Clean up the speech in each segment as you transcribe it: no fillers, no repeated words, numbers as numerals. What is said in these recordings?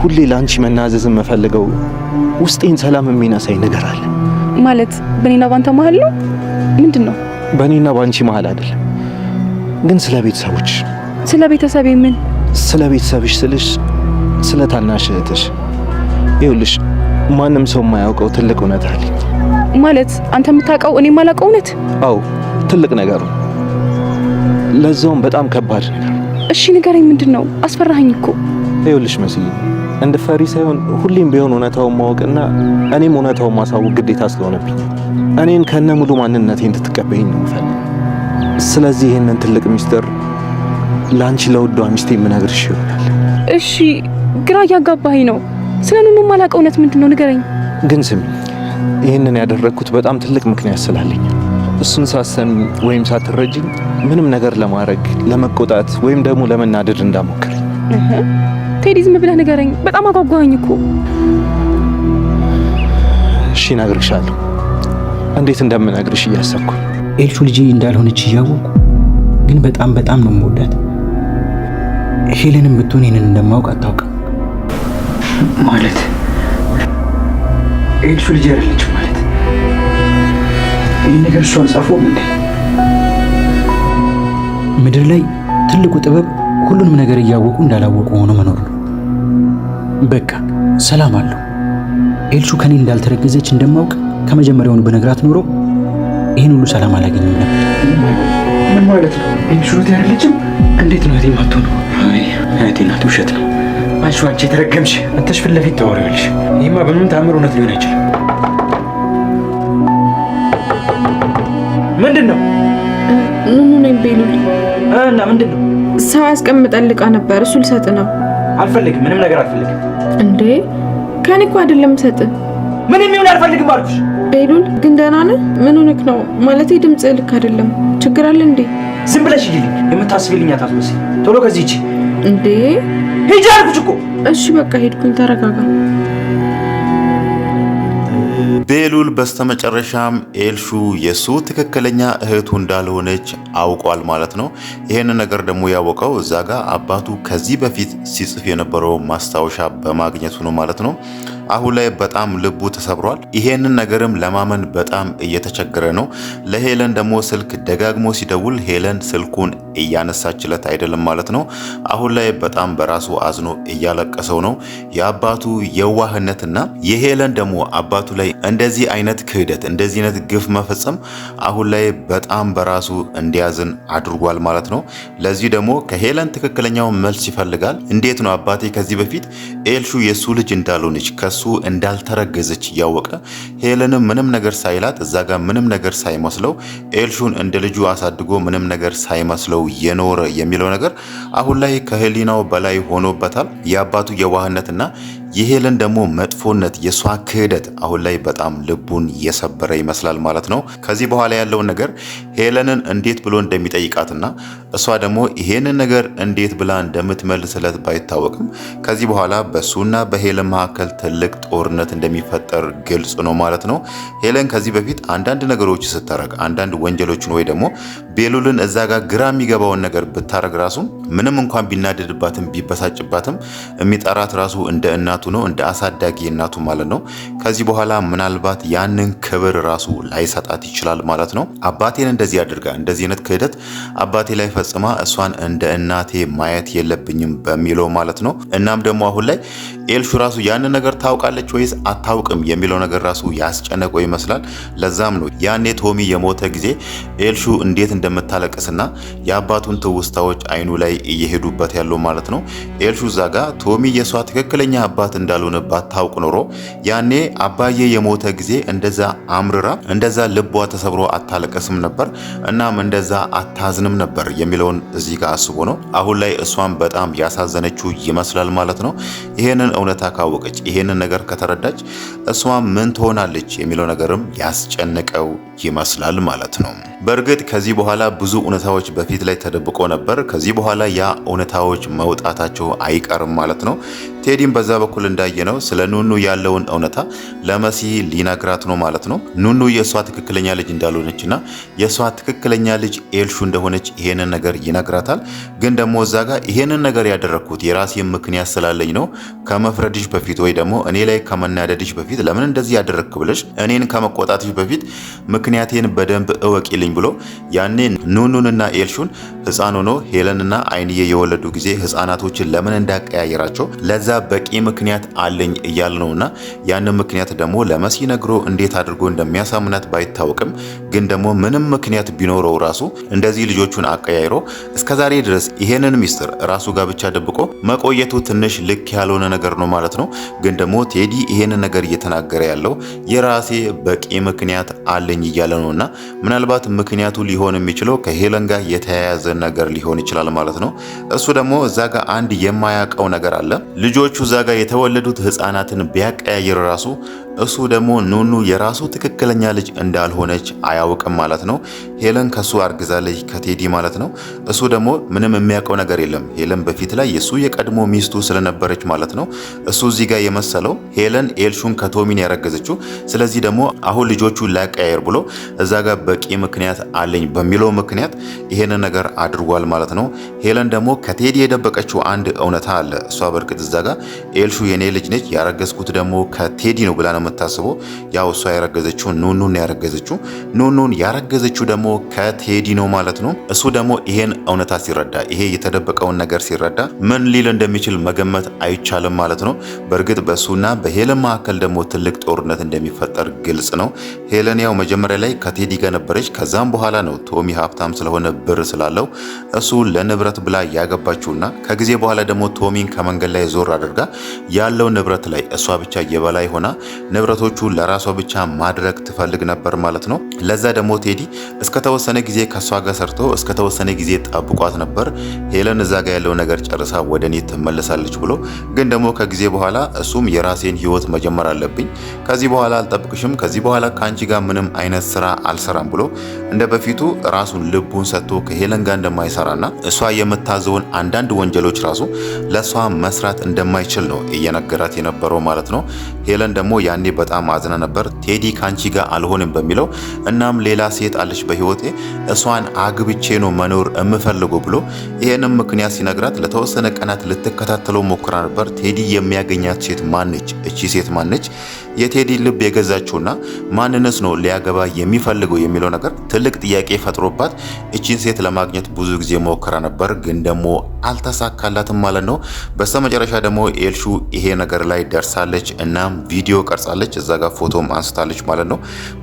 ሁሌ ላንቺ መናዘዝን መፈልገው ውስጤን ሰላም የሚነሳኝ ነገር አለ። ማለት በኔና ባንተ መሃል ነው? ምንድነው? በኔና ባንቺ መሃል አይደለም፣ ግን ስለ ቤተሰቦች። ስለ ቤተሰቤ? ምን? ስለ ቤተሰብሽ ስልሽ ስለ ታናሽ እህትሽ። ይኸውልሽ ማንም ሰው የማያውቀው ትልቅ እውነት አለኝ። ማለት አንተ የምታውቀው እኔ የማላውቀው እውነት? አዎ ትልቅ ነገር ነው፣ ለዛውም በጣም ከባድ ነገር። እሺ ንገረኝ፣ ምንድነው? አስፈራኸኝ እኮ። ይኸውልሽ መስዬ እንድፈሪ ሳይሆን ሁሌም ቢሆን እውነታውን ማወቅና እኔም እውነታውን ማሳወቅ ግዴታ ስለሆነብኝ እኔን ከነ ሙሉ ማንነቴ እንድትቀበይኝ ነው የምፈልገው። ስለዚህ ይህንን ትልቅ ሚስጥር ለአንቺ ለውዷ ሚስቴ የምነግርሽ ይሆናል። እሺ ግራ እያጋባኸኝ ነው። ስለምን የማላውቀው እውነት ምንድነው? ንገረኝ። ግን ስሚ፣ ይህንን ያደረግኩት በጣም ትልቅ ምክንያት ስላለኝ። እሱን ሳሰሚ ወይም ሳትረጂኝ ምንም ነገር ለማድረግ ለመቆጣት ወይም ደግሞ ለመናደድ እንዳሞክር። ቴዲ ዝም ብለህ ንገረኝ፣ በጣም አጓጓኸኝ እኮ። እሺ እነግርሻለሁ። እንዴት እንደምነግርሽ እያሰብኩ። ኤልሹ ልጄ እንዳልሆነች እያወቅኩ ግን በጣም ነው የምወዳት። ሄለንም ብትሆን ይህንን እንደማውቅ አታውቅም። ማለት ኤልሹ ልጄ አይደለችም ማለት ይህ ነገር እሷ አልጻፈውም እንዴ? ምድር ላይ ትልቁ ጥበብ ሁሉንም ነገር እያወቁ እንዳላወቁ ሆኖ መኖር ነው። በቃ ሰላም አለው። ኤልሹ ከኔ እንዳልተረገዘች እንደማውቅ ከመጀመሪያውኑ በነግራት ኖሮ ይህን ሁሉ ሰላም አላገኝም ነበር። ምን ማለት ነው? ኤልሹ እህቴ አይደለችም? እንዴት ነው እህቴ የማትሆነው? አይ እህቴ ናት። ውሸት ነው። አንቺ የተረገምሽ አንተሽ ፊት ለፊት ታወሪያለሽ። ይህማ በምንም ተአምር እውነት ሊሆን አይችልም። ምንድን ነው? ኑኑ ነኝ ቤሉል። እና ምንድን ነው? ሰው ያስቀምጠል ዕቃ ነበር፣ እሱ ልሰጥ ነው። አልፈልግም፣ ምንም ነገር አልፈልግም። እንዴ ከኔ እኮ አይደለም ሰጥ። ምን የሚሆን አልፈልግም አልኩሽ። ቤሉል ግን ደህና ነህ? ምን ሆነክ ነው? ማለቴ ድምጽ ልክ አይደለም። ችግር አለ እንዴ? ዝም ብለሽ ይልኝ። የምታስቢልኝ አታስመስይ። ቶሎ ከዚህ ሂጂ። እንዴ ሂጂ አልኩሽ እኮ። እሺ በቃ ሄድኩኝ፣ ተረጋጋ። ቤሉል በስተመጨረሻም ኤልሹ የሱ ትክክለኛ እህቱ እንዳልሆነች አውቋል ማለት ነው። ይሄን ነገር ደግሞ ያወቀው እዛ ጋር አባቱ ከዚህ በፊት ሲጽፍ የነበረው ማስታወሻ በማግኘቱ ነው ማለት ነው። አሁን ላይ በጣም ልቡ ተሰብሯል። ይሄንን ነገርም ለማመን በጣም እየተቸገረ ነው። ለሄለን ደግሞ ስልክ ደጋግሞ ሲደውል ሄለን ስልኩን እያነሳችለት አይደለም ማለት ነው። አሁን ላይ በጣም በራሱ አዝኖ እያለቀሰው ነው። የአባቱ የዋህነትና የሄለን ደግሞ አባቱ ላይ እንደዚህ አይነት ክህደት እንደዚህ አይነት ግፍ መፈጸም አሁን ላይ በጣም በራሱ እንዲያዝን አድርጓል ማለት ነው። ለዚህ ደግሞ ከሄለን ትክክለኛው መልስ ይፈልጋል። እንዴት ነው አባቴ ከዚህ በፊት ኤልሹ የሱ ልጅ እንዳልሆነች ከሱ እንዳልተረገዘች እያወቀ ሄለንም ምንም ነገር ሳይላት እዛ ጋር ምንም ነገር ሳይመስለው ኤልሹን እንደ ልጁ አሳድጎ ምንም ነገር ሳይመስለው የኖረ የሚለው ነገር አሁን ላይ ከህሊናው በላይ ሆኖበታል። የአባቱ የዋህነትና የሄለን ደግሞ መጥፎነት የሷ ክህደት አሁን ላይ በጣም ልቡን የሰበረ ይመስላል ማለት ነው። ከዚህ በኋላ ያለውን ነገር ሄለንን እንዴት ብሎ እንደሚጠይቃትና እሷ ደግሞ ይሄንን ነገር እንዴት ብላ እንደምትመልስለት ባይታወቅም ከዚህ በኋላ በሱና በሄለን መካከል ትልቅ ጦርነት እንደሚፈጠር ግልጽ ነው ማለት ነው። ሄለን ከዚህ በፊት አንዳንድ ነገሮች ስታረግ አንዳንድ ወንጀሎችን ወይ ደግሞ ቤሉልን እዛ ጋር ግራ የሚገባውን ነገር ብታረግ ራሱ ምንም እንኳን ቢናደድባትም ቢበሳጭባትም የሚጠራት ራሱ እንደ እናቱ ነው፣ እንደ አሳዳጊ እናቱ ማለት ነው። ከዚህ በኋላ ምናልባት ያንን ክብር ራሱ ላይሰጣት ይችላል ማለት ነው። አባቴን እንደዚህ አድርጋ እንደዚህ አይነት ክህደት አባቴ ላይ ፈጽማ እሷን እንደ እናቴ ማየት የለብኝም በሚለው ማለት ነው። እናም ደግሞ አሁን ላይ ኤልሹ ራሱ ያንን ነገር ታውቃለች ወይስ አታውቅም የሚለው ነገር ራሱ ያስጨነቀው ይመስላል። ለዛም ነው ያኔ ቶሚ የሞተ ጊዜ ኤልሹ እንዴት እንደምታለቅስና የአባቱን ትውስታዎች አይኑ ላይ እየሄዱበት ያለው ማለት ነው። ኤልሹ ዛጋ ቶሚ የሷ ትክክለኛ አባት እንዳልሆነ ባታውቅ ኖሮ ያኔ አባዬ የሞተ ጊዜ እንደዛ አምርራ እንደዛ ልቧ ተሰብሮ አታለቀስም ነበር፣ እናም እንደዛ አታዝንም ነበር የሚለውን እዚህ ጋር አስቦ ነው አሁን ላይ እሷን በጣም ያሳዘነችው ይመስላል ማለት ነው። ይሄንን እውነታ ካወቀች ይሄንን ነገር ከተረዳች እሷ ምን ትሆናለች የሚለው ነገርም ያስጨነቀው ይመስላል ማለት ነው። በእርግጥ ከዚህ በኋላ ብዙ እውነታዎች በፊት ላይ ተደብቆ ነበር። ከዚህ በኋላ ያ እውነታዎች መውጣታቸው አይቀርም ማለት ነው። ቴዲም በዛ በኩል እንዳየነው ስለ ኑኑ ያለውን እውነታ ለመሲ ሊነግራት ነው ማለት ነው። ኑኑ የእሷ ትክክለኛ ልጅ እንዳልሆነችና የእሷ ትክክለኛ ልጅ ኤልሹ እንደሆነች ይሄንን ነገር ይነግራታል። ግን ደግሞ እዛ ጋር ይሄንን ነገር ያደረኩት የራሴ ምክንያት ስላለኝ ነው፣ ከመፍረድሽ በፊት ወይ ደግሞ እኔ ላይ ከመናደድሽ በፊት ለምን እንደዚህ ያደረክ ብለሽ እኔን ከመቆጣትሽ በፊት ምክንያቴን በደንብ እወቂልኝ ብሎ ያኔ ኑኑንና ኤልሹን ህፃን ሆኖ ሄለንና አይንዬ የወለዱ ጊዜ ህፃናቶችን ለምን እንዳቀያየራቸው ለዛ በቂ ምክንያት አለኝ እያል ነውና ያንን ምክንያት ደግሞ ለመሲ ነግሮ እንዴት አድርጎ እንደሚያሳምናት ባይታወቅም ግን ደግሞ ምንም ምክንያት ቢኖረው ራሱ እንደዚህ ልጆቹን አቀያይሮ እስከዛሬ ድረስ ይሄንን ሚስጥር ራሱ ጋር ብቻ ደብቆ መቆየቱ ትንሽ ልክ ያልሆነ ነገር ነው ማለት ነው። ግን ደግሞ ቴዲ ይሄንን ነገር እየተናገረ ያለው የራሴ በቂ ምክንያት አለኝ እያለ ነውና ምናልባት ምክንያቱ ሊሆን የሚችለው ከሄለን ጋር የተያያዘ ነገር ሊሆን ይችላል ማለት ነው። እሱ ደግሞ እዛ ጋር አንድ የማያውቀው ነገር አለ። ልጆቹ እዛ ጋር የተወለዱት ህፃናትን ቢያቀያይር ራሱ እሱ ደግሞ ኑኑ የራሱ ትክክለኛ ልጅ እንዳልሆነች አያውቅም ማለት ነው። ሄለን ከሱ አርግዛለች ከቴዲ ማለት ነው። እሱ ደግሞ ምንም የሚያውቀው ነገር የለም። ሄለን በፊት ላይ የሱ የቀድሞ ሚስቱ ስለነበረች ማለት ነው። እሱ እዚህ ጋር የመሰለው ሄለን ኤልሹን ከቶሚን ያረገዘችው፣ ስለዚህ ደግሞ አሁን ልጆቹን ላቀያየር ብሎ እዛ ጋር በቂ ምክንያት አለኝ በሚለው ምክንያት ይሄንን ነገር አድርጓል ማለት ነው። ሄለን ደግሞ ከቴዲ የደበቀችው አንድ እውነታ አለ። እሷ በእርግጥ እዛ ጋር ኤልሹ የኔ ልጅ ነች ያረገዝኩት ደግሞ ከቴዲ ነው ብላ ነው የምታስበው። ያው እሷ ያረገዘችው ኑኑን ያረገዘችው ኑኑን ያረገዘችው ደግሞ ከቴዲ ነው ማለት ነው። እሱ ደግሞ ይሄን እውነታ ሲረዳ ይሄ የተደበቀውን ነገር ሲረዳ ምን ሊል እንደሚችል መገመት አይቻልም ማለት ነው። በእርግጥ በሱና በሄለን መካከል ደግሞ ትልቅ ጦርነት እንደሚፈጠር ግልጽ ነው። ሄለን ያው መጀመሪያ ላይ ከቴዲ ጋር ነበረች። ከዛም በኋላ ነው ቶሚ ሀብታም ስለሆነ ብር ስላለው እሱ ለንብረት ብላ ያገባችውና ከጊዜ በኋላ ደግሞ ቶሚን ከመንገድ ላይ ዞር አድርጋ ያለው ንብረት ላይ እሷ ብቻ የበላይ ሆና ንብረቶቹ ለራሷ ብቻ ማድረግ ትፈልግ ነበር ማለት ነው። ለዛ ደግሞ ቴዲ እስከተወሰነ ጊዜ ከሷ ጋር ሰርቶ እስከተወሰነ ጊዜ ጠብቋት ነበር። ሄለን እዛ ጋር ያለው ነገር ጨርሳ ወደ እኔ ትመለሳለች ብሎ ግን ደግሞ ከጊዜ በኋላ እሱም የራሴን ህይወት መጀመር አለብኝ፣ ከዚህ በኋላ አልጠብቅሽም፣ ከዚህ በኋላ ከአንቺ ጋር ምንም አይነት ስራ አልሰራም ብሎ እንደ በፊቱ ራሱን ልቡን ሰጥቶ ከሄለን ጋር እንደማይሰራና እሷ የምታዘውን አንዳንድ ወንጀሎች ራሱ ለሷ መስራት እንደማይችል ነው እየነገራት የነበረው ማለት ነው። ሄለን ደግሞ ያኔ በጣም አዝና ነበር ቴዲ ካንቺ ጋር አልሆንም በሚለው። እናም ሌላ ሴት አለች በህይወቴ እሷን አግብቼ ነው መኖር የምፈልገው ብሎ ይሄንም ምክንያት ሲነግራት ለተወሰነ ቀናት ልትከታተለው ሞክራ ነበር። ቴዲ የሚያገኛት ሴት ማነች? እቺ ሴት ማነች? የቴዲ ልብ የገዛችውና ማንነስ ነው ሊያገባ የሚፈልገው የሚለው ነገር ትልቅ ጥያቄ ፈጥሮባት እቺን ሴት ለማግኘት ብዙ ጊዜ ሞክራ ነበር፣ ግን ደግሞ አልተሳካላትም ማለት ነው። በስተመጨረሻ ደግሞ ኤልሹ ይሄ ነገር ላይ ደርሳለች። እናም ቪዲዮ ቀርጻለች፣ እዛ ጋር ፎቶም አንስታለች ማለት ነው።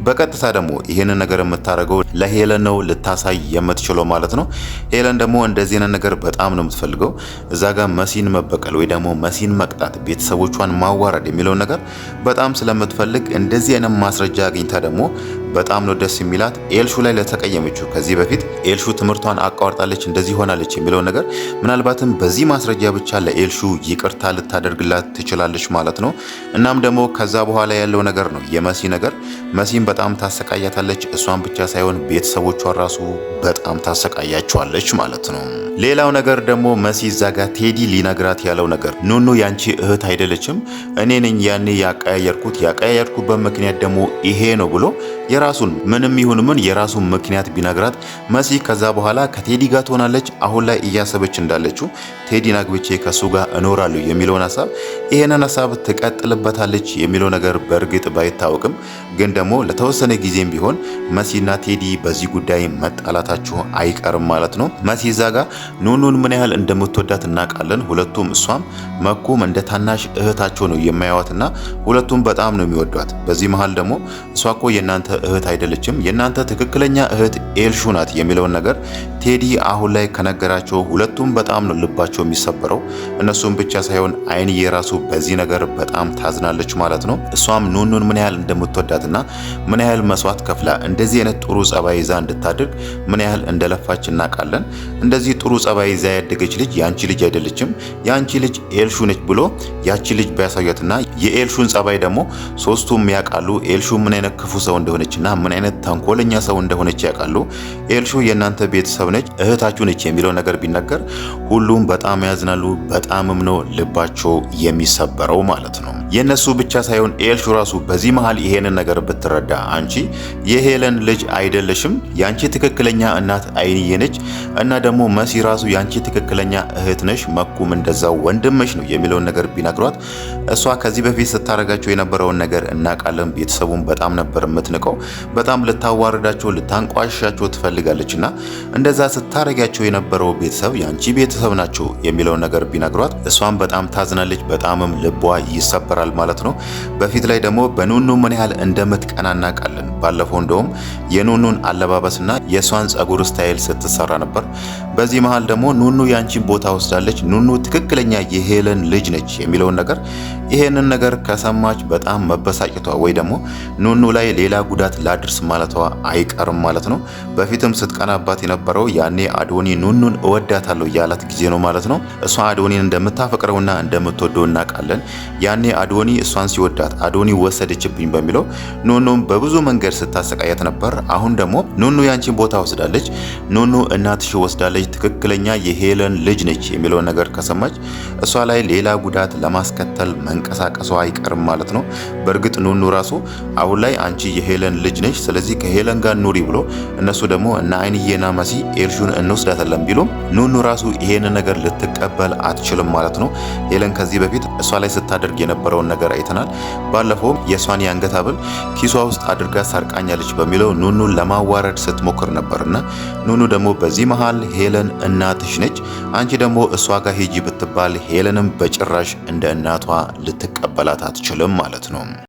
በቀጥታ ደግሞ ይሄንን ነገር የምታደርገው ለሄለን ነው ልታሳይ የምትችለው ማለት ነው። ሄለን ደግሞ እንደዚህ አይነት ነገር በጣም ነው የምትፈልገው። እዛ ጋር መሲን መበቀል ወይ ደግሞ መሲን መቅጣት፣ ቤተሰቦቿን ማዋረድ የሚለው ነገር በጣም ስለምትፈልግ እንደዚህ አይነት ማስረጃ አግኝታ ደግሞ በጣም ነው ደስ የሚላት። ኤልሹ ላይ ለተቀየመችው ከዚህ በፊት ኤልሹ ትምህርቷን አቋርጣለች እንደዚህ ሆናለች የሚለው ነገር ምናልባትም በዚህ ማስረጃ ብቻ ለኤልሹ ይቅርታ ልታደርግላት ትችላለች ማለት ነው። እናም ደግሞ ከዛ በኋላ ያለው ነገር ነው የመሲ ነገር። መሲን በጣም ታሰቃያታለች። እሷን ብቻ ሳይሆን ቤተሰቦቿን ራሱ በጣም ታሰቃያቸዋለች ማለት ነው። ሌላው ነገር ደግሞ መሲ እዛ ጋር ቴዲ ሊነግራት ያለው ነገር ኑኑ ያንቺ እህት አይደለችም፣ እኔ ነኝ ያኔ ያቀያየርኩበት ምክንያት ደግሞ ይሄ ነው ብሎ የራሱን ምንም ይሁን ምን የራሱን ምክንያት ቢነግራት መሲ ከዛ በኋላ ከቴዲ ጋር ትሆናለች። አሁን ላይ እያሰበች እንዳለችው ቴዲን አግብቼ ከሱ ጋር እኖራለሁ የሚለውን ሀሳብ ይሄንን ሀሳብ ትቀጥልበታለች የሚለው ነገር በእርግጥ ባይታወቅም ግን ደግሞ ለተወሰነ ጊዜም ቢሆን መሲና ቴዲ በዚህ ጉዳይ መጣላታቸው አይቀርም ማለት ነው። መሲ እዛ ጋር ኑኑን ምን ያህል እንደምትወዳት እናውቃለን። ሁለቱም እሷም መኩም እንደ ታናሽ እህታቸው ነው የሚያዩዋትና ሁለቱም በጣም ነው የሚወዷት። በዚህ መሃል ደግሞ እሷ እኮ የእናንተ እህት አይደለችም፣ የእናንተ ትክክለኛ እህት ኤልሹ ናት የሚለውን ነገር ቴዲ አሁን ላይ ከነገራቸው ሁለቱም በጣም ነው ልባቸው የሚሰበረው። እነሱም ብቻ ሳይሆን አይንዬ ራሱ በዚህ ነገር በጣም ታዝናለች ማለት ነው። እሷም ኑኑን ምን ያህል እንደምትወዳትና ምን ያህል መስዋዕት ከፍላ እንደዚህ አይነት ጥሩ ጸባይ ይዛ እንድታድግ ምን ያህል እንደለፋች እናውቃለን። እንደዚህ ጥሩ ጸባይ ይዛ ያደገች ልጅ ያንቺ ልጅ አይደለችም፣ ያንቺ ልጅ ኤልሹ ነች ብሎ ያቺ ልጅ ቢያሳያትና የኤልሹን ጸባይ ደግሞ ሶስቱም ያውቃሉ። ኤልሹ ምን አይነት ክፉ ሰው እንደሆነችና ምን አይነት ተንኮለኛ ሰው እንደሆነች ያውቃሉ። ኤልሹ የእናንተ ቤተሰብ ነች፣ እህታችሁ ነች የሚለው ነገር ቢነገር ሁሉም በጣም ያዝናሉ። በጣምም ነው ልባቸው የሚሰበረው ማለት ነው። የነሱ ብቻ ሳይሆን ኤልሹ ራሱ በዚህ መሃል ይሄንን ነገር ብትረዳ አንቺ የሄለን ልጅ አይደለሽም፣ ያንቺ ትክክለኛ እናት አይንዬ ነች እና ደግሞ መሲ ራሱ ያንቺ ትክክለኛ እህት ነሽ፣ መኩም እንደዛው ወንድምሽ ነው የሚለውን ነገር ቢነግሯት እሷ ከዚህ በፊት ስታረጋቸው የነበረውን ነገር እናውቃለን። ቤተሰቡን በጣም ነበር የምትንቀው፣ በጣም ልታዋርዳቸው ልታንቋሻቸው ትፈልጋለችና እንደዛ ስታረጋቸው የነበረው ቤተሰብ ያንቺ ቤተሰብ ናቸው የሚለውን ነገር ቢነግሯት እሷም በጣም ታዝናለች፣ በጣምም ልቧ ይሰበራል ማለት ነው። በፊት ላይ ደግሞ በኑኑ ምን ያህል እንደምትቀና እናውቃለን። ባለፈው እንደውም የኑኑን አለባበስና የሷን ጸጉር ስታይል ስትሰራ ነበር። በዚህ መሃል ደግሞ ኑኑ ያንቺን ቦታ ወስዳለች፣ ኑኑ ትክክለኛ የሄለን ልጅ ነች የሚለውን ነገር ይሄንን ነገር ከሰማች በጣም መበሳጨቷ ወይ ደግሞ ኑኑ ላይ ሌላ ጉዳት ላድርስ ማለቷ አይቀርም ማለት ነው። በፊትም ስትቀናባት የነበረው ያኔ አዶኒ ኑኑን እወዳታለሁ ያላት ጊዜ ነው ማለት ነው። እሷ አዶኒን እንደምታፈቅረውና እንደምትወደው እናውቃለን። ያኔ አዶኒ እሷን ሲወዳት አዶኒ ወሰደችብኝ በሚለው ኑኑም በብዙ መንገድ ስታሰቃያት ነበር። አሁን ደግሞ ኑኑ ያንቺን ቦታ ወስዳለች፣ ኑኑ እናትሽ ወስዳለች፣ ትክክለኛ የሄለን ልጅ ነች የሚለው ነገር ከሰማች እሷ ላይ ሌላ ጉዳት ለማስከተል መንቀሳቀሷ አይቀርም ማለት ነው። በእርግጥ ኑኑ ራሱ አሁን ላይ አንቺ የሄለን ልጅ ነች፣ ስለዚህ ከሄለን ጋር ኑሪ ብሎ እነሱ ደግሞ እና አይንዬና መሲ ኤልሹን እንወስዳታለን ቢሉም ኑኑ ራሱ ይሄን ነገር ልትቀበል አትችልም ማለት ነው። ሄለን ከዚህ በፊት እሷ ላይ ስታደርግ የነበረውን ነገር አይተናል። ባለፈውም የሷን የአንገት ሐብል ኪሷ ውስጥ አድርጋ ሰርቃኛለች በሚለው ኑኑን ለማዋረድ ስትሞክር ነበርና ኑኑ ደግሞ በዚህ መሃል ሄለን እናትሽ ነች፣ አንቺ ደግሞ እሷ ጋር ሂጂ ብትባል ሄለንም በጭራሽ እንደ እናቷ ልትቀበላት አትችልም ማለት ነው።